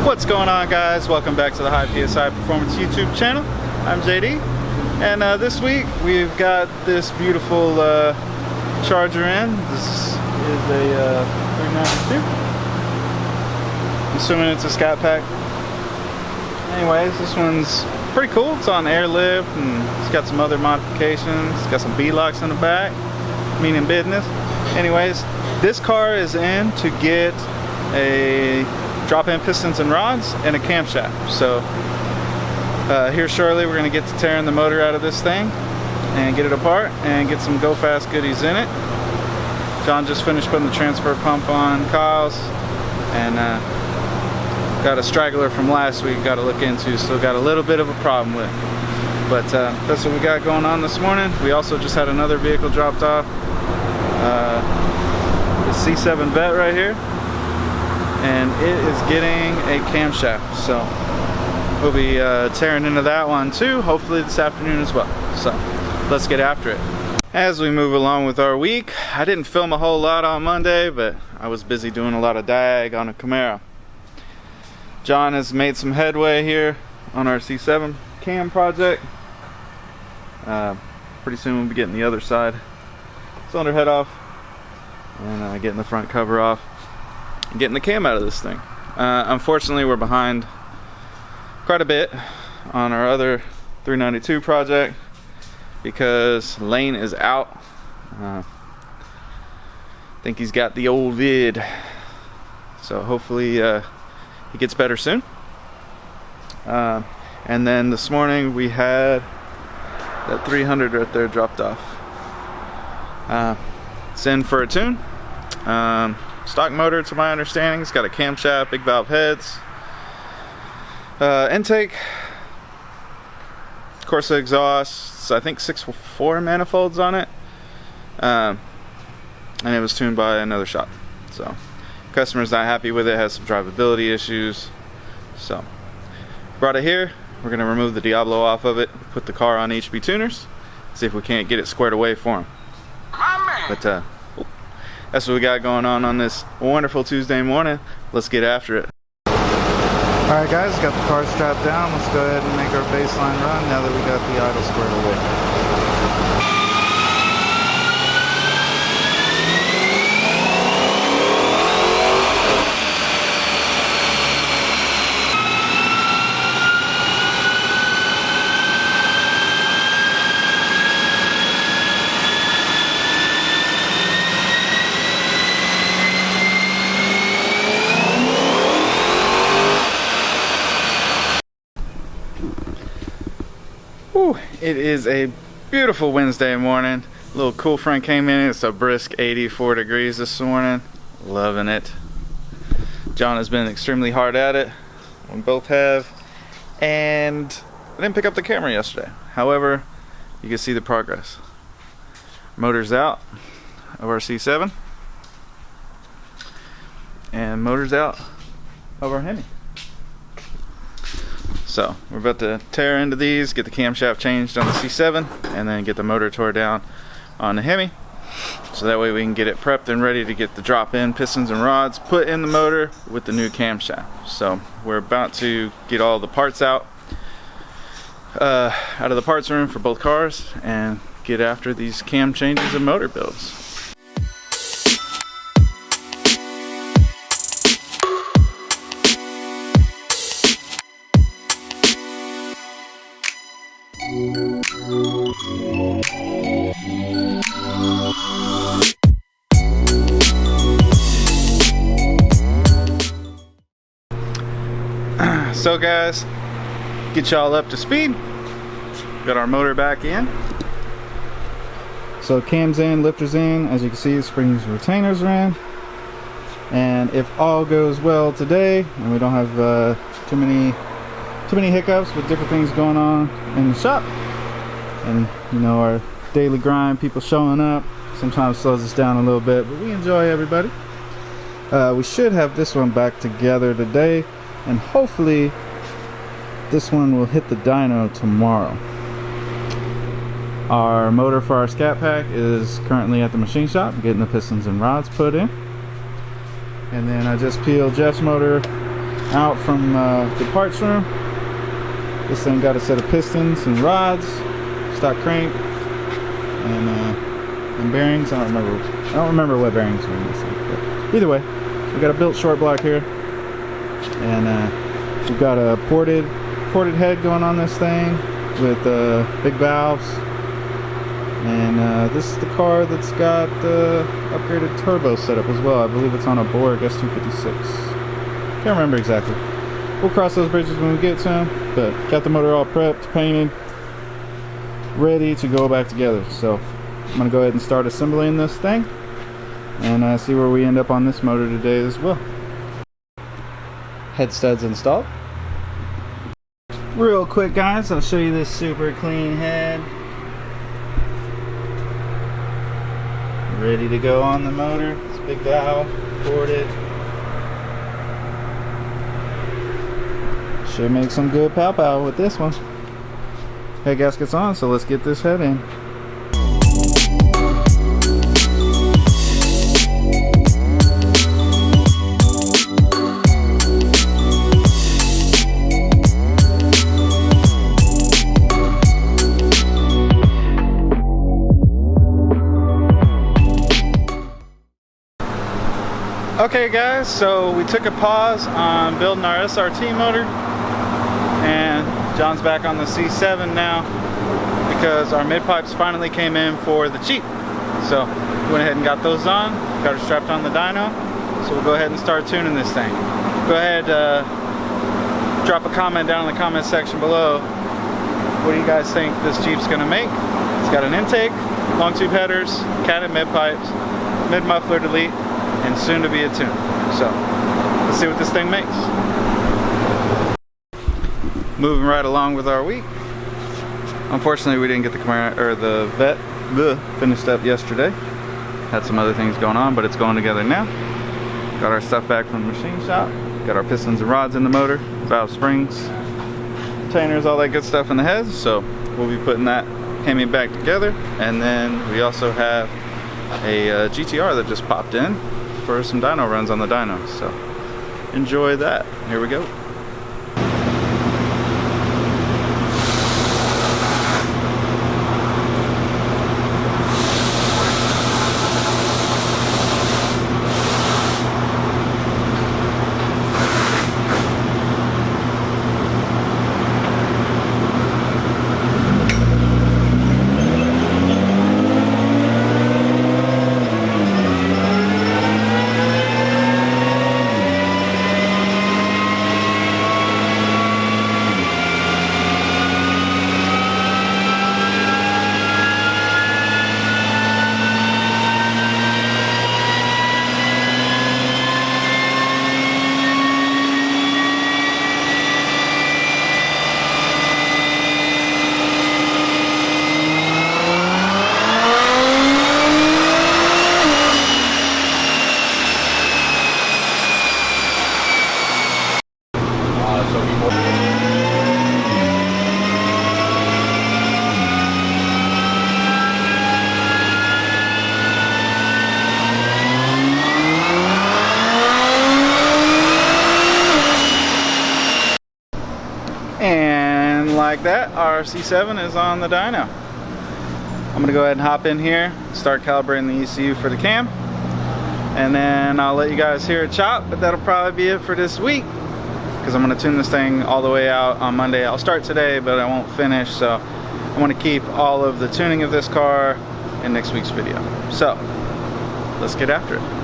What's going on, guys? Welcome back to the High PSI Performance YouTube channel. I'm JD, and this week we've got this beautiful charger in. This is a 392. I'm assuming it's a Scatpack. Anyways, this one's pretty cool. It's on airlift and it's got some other modifications. It's got some B-locks in the back, meaning business. Anyways, this car is in to get a drop-in pistons and rods and a camshaft. So here shortly we're going to get to tearing the motor out of this thing and get it apart and get some go fast goodies in it. John just finished putting the transfer pump on Kyle's, and got a straggler from last week got to look into. Still got a little bit of a problem with, but that's what we got going on this morning. We also just had another vehicle dropped off, the C7 Vet right here, and it is getting a camshaft, so we'll be tearing into that one too, hopefully this afternoon as well. So let's get after it. As we move along with our week, I didn't film a whole lot on Monday, but I was busy doing a lot of diag on a Camaro. John has made some headway here on our C7 cam project. Pretty soon we'll be getting the other side cylinder head off and getting the front cover off, getting the cam out of this thing. Unfortunately, we're behind quite a bit on our other 392 project because Lane is out. I think he's got the old vid, so hopefully he gets better soon. And then this morning we had that 300 right there dropped off. It's in for a tune. Stock motor to my understanding. It's got a camshaft, big valve heads, intake, Corsa exhausts, I think 6.4 manifolds on it, and it was tuned by another shop. So customer's not happy with it, has some drivability issues, so brought it here. We're gonna remove the Diablo off of it, put the car on HB tuners, see if we can't get it squared away for him. But that's what we got going on this wonderful Tuesday morning. Let's get after it. Alright guys, got the car strapped down. Let's go ahead and make our baseline run now that we got the idle squared away. It is a beautiful Wednesday morning. A little cool front came in. It's a brisk 84 degrees this morning. Loving it. John has been extremely hard at it. We both have. And I didn't pick up the camera yesterday. However, you can see the progress. Motor's out of our C7. And motor's out of our Hemi. So we're about to tear into these, get the camshaft changed on the C7, and then get the motor tore down on the Hemi, so that way we can get it prepped and ready to get the drop-in pistons and rods put in the motor with the new camshaft. So we're about to get all the parts out of the parts room for both cars and get after these cam changes and motor builds. So guys, get y'all up to speed. Got our motor back in. So cam's in, lifter's in. As you can see, springs and retainers are in. And if all goes well today, and we don't have too many hiccups with different things going on in the shop, and you know, our daily grind, people showing up, sometimes slows us down a little bit, but we enjoy everybody. We should have this one back together today, and hopefully this one will hit the dyno tomorrow. Our motor for our Scatpack is currently at the machine shop getting the pistons and rods put in. And then I just peeled Jeff's motor out from the parts room. This thing got a set of pistons and rods, stock crank, and bearings. I don't remember what bearings are in this thing. But either way, we got a built short block here, and we've got a ported head going on this thing with big valves. And this is the car that's got upgraded turbo setup as well. I believe it's on a Borg S256. Can't remember exactly. We'll cross those bridges when we get to them. But got the motor all prepped, painted, ready to go back together. So I'm gonna go ahead and start assembling this thing and see where we end up on this motor today as well. Head studs installed. Real quick, guys, I'll show you this super clean head. Ready to go on the motor. It's big valve, ported. Should make some good pow-pow with this one. Head gasket's on, so let's get this head in. Okay guys, so we took a pause on building our SRT motor, and John's back on the C7 now because our mid pipes finally came in for the Jeep. So we went ahead and got those on, got her strapped on the dyno. So we'll go ahead and start tuning this thing. Go ahead, drop a comment down in the comment section below. What do you guys think this Jeep's gonna make? It's got an intake, long tube headers, catted mid pipes, mid muffler delete, and soon to be a tune. So let's see what this thing makes. Moving right along with our week. Unfortunately, we didn't get the Camaro or the Vet finished up yesterday. Had some other things going on, but it's going together now. Got our stuff back from the machine shop. Got our pistons and rods in the motor, valve springs, retainers, all that good stuff in the heads. So we'll be putting that Hemi back together. And then we also have a GTR that just popped in for some dyno runs on the dyno. So enjoy that. Here we go. And like that, our C7 is on the dyno. I'm gonna go ahead and hop in here, start calibrating the ECU for the cam, and then I'll let you guys hear it chop, but that'll probably be it for this week because I'm gonna tune this thing all the way out on Monday. I'll start today, but I won't finish, so I want to keep all of the tuning of this car in next week's video. So let's get after it.